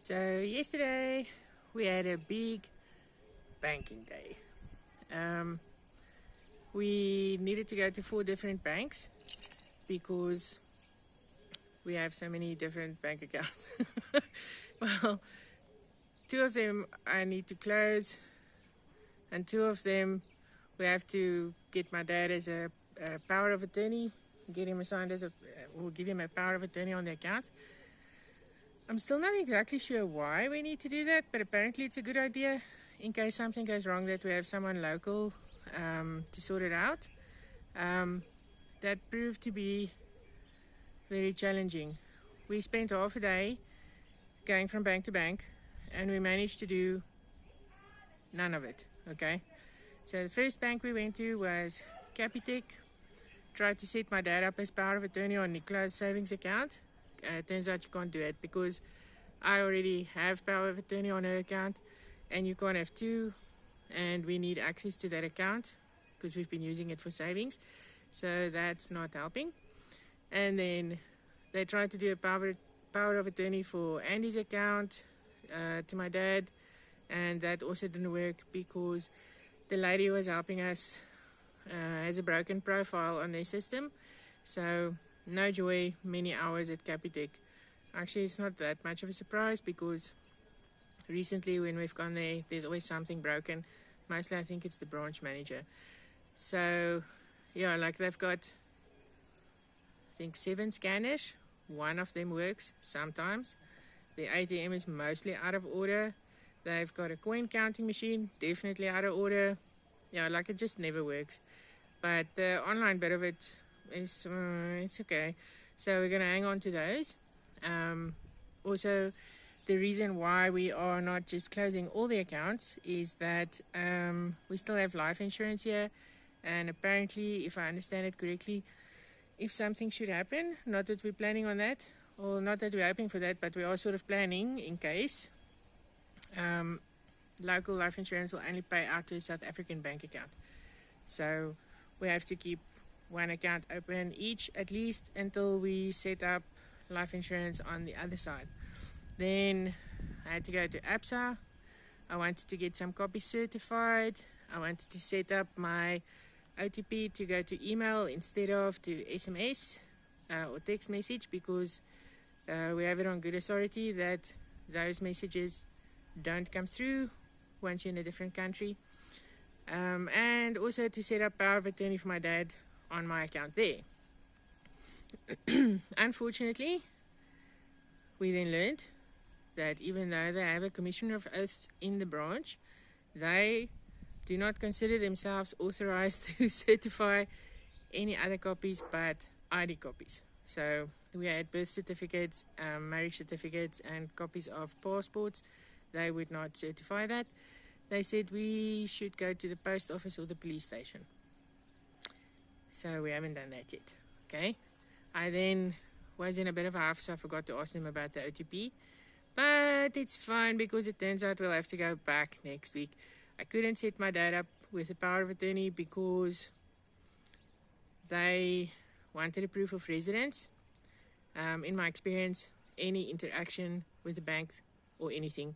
So yesterday we had a big banking day. We needed to go to 4 different banks because we have so many different bank accounts. Well, 2 of them I need to close, and 2 of them we have to get my dad as a power of attorney, get him assigned as we'll give him a power of attorney on the accounts. I'm still not exactly sure why we need to do that, but apparently it's a good idea in case something goes wrong, that we have someone local to sort it out. That proved to be very challenging. We spent half a day going from bank to bank, and we managed to do none of it. Okay, so the first bank we went to was Capitec. Tried to set my dad up as power of attorney on Nicola's savings account. Turns out you can't do it because I already have power of attorney on her account, and you can't have 2, and we need access to that account because we've been using it for savings, so that's not helping. And then they tried to do a power of attorney for Andy's account to my dad, and that also didn't work because the lady who was helping us has a broken profile on their system. So no joy, many hours at Capitec. Actually, it's not that much of a surprise because recently when we've gone there, there's always something broken. Mostly I think it's the branch manager. So yeah, like they've got, I think, 7 scanners. 1 of them works sometimes. The ATM is mostly out of order. They've got a coin counting machine, definitely out of order. Yeah, like it just never works. But the online bit of it is it's okay. So we're gonna hang on to those. Also, the reason why we are not just closing all the accounts is that we still have life insurance here, and apparently, if I understand it correctly, if something should happen, not that we're planning on that, or not that we're hoping for that, but we are sort of planning in case, local life insurance will only pay out to a South African bank account. So we have to keep 1 account open each, at least until we set up life insurance on the other side. Then I had to go to ABSA. I wanted to get some copies certified. I wanted to set up my OTP to go to email instead of to SMS or text message, because we have it on good authority that those messages don't come through once you're in a different country. And also to set up power of attorney for my dad on my account there. Unfortunately, we then learned that even though they have a commissioner of oaths in the branch, they do not consider themselves authorized to certify any other copies but ID copies. So we had birth certificates, marriage certificates, and copies of passports. They would not certify that. They said we should go to the post office or the police station. So we haven't done that yet. Okay. I then was in a bit of a huff, so I forgot to ask them about the OTP. But it's fine because it turns out we'll have to go back next week. I couldn't set my dad up with a power of attorney because they wanted a proof of residence. In my experience, any interaction with the bank or anything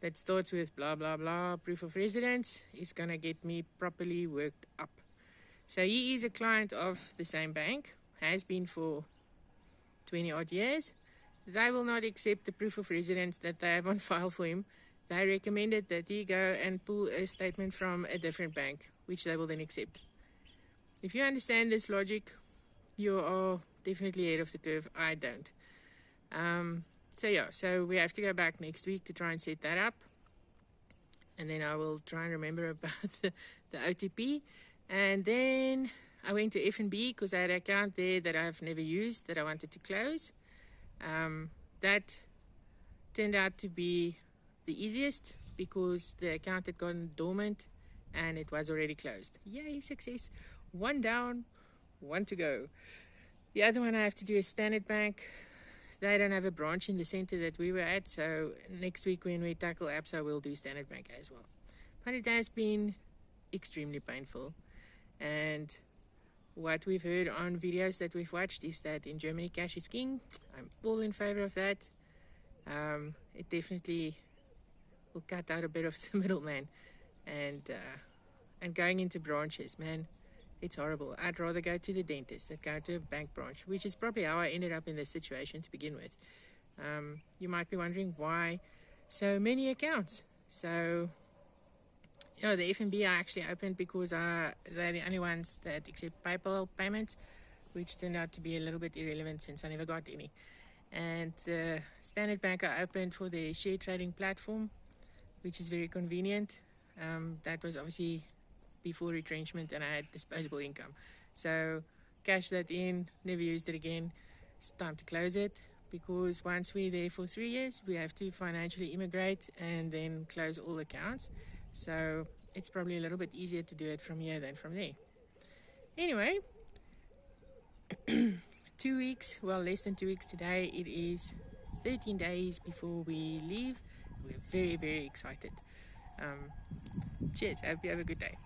that starts with blah blah blah proof of residence is gonna get me properly worked up. So he is a client of the same bank, has been for 20 odd years. They will not accept the proof of residence that they have on file for him. They recommended that he go and pull a statement from a different bank, which they will then accept. If you understand this logic, you are definitely ahead of the curve. I don't. So we have to go back next week to try and set that up. And then I will try and remember about the OTP. And then I went to F&B because I had an account there that I've never used that I wanted to close. That turned out to be the easiest because the account had gone dormant and it was already closed. Yay, success. 1 down, 1 to go. The other one I have to do is Standard Bank. They don't have a branch in the center that we were at, so next week when we tackle ABSA, we'll do Standard Bank as well. But it has been extremely painful. And what we've heard on videos that we've watched is that in Germany, cash is king. I'm all in favor of that. It definitely will cut out a bit of the middleman, and going into branches, man, it's horrible. I'd rather go to the dentist than go to a bank branch, which is probably how I ended up in this situation to begin with. You might be wondering why so many accounts. So, the F&B I actually opened because they're the only ones that accept PayPal payments, which turned out to be a little bit irrelevant since I never got any. And the Standard Bank I opened for the share trading platform, which is very convenient. That was obviously before retrenchment and I had disposable income. So cash that in, never used it again. It's time to close it, because once we're there for 3 years, we have to financially immigrate and then close all accounts. So it's probably a little bit easier to do it from here than from there. Anyway, 2 weeks, well, less than 2 weeks today. It is 13 days before we leave. We're very, very excited. Cheers. I hope you have a good day.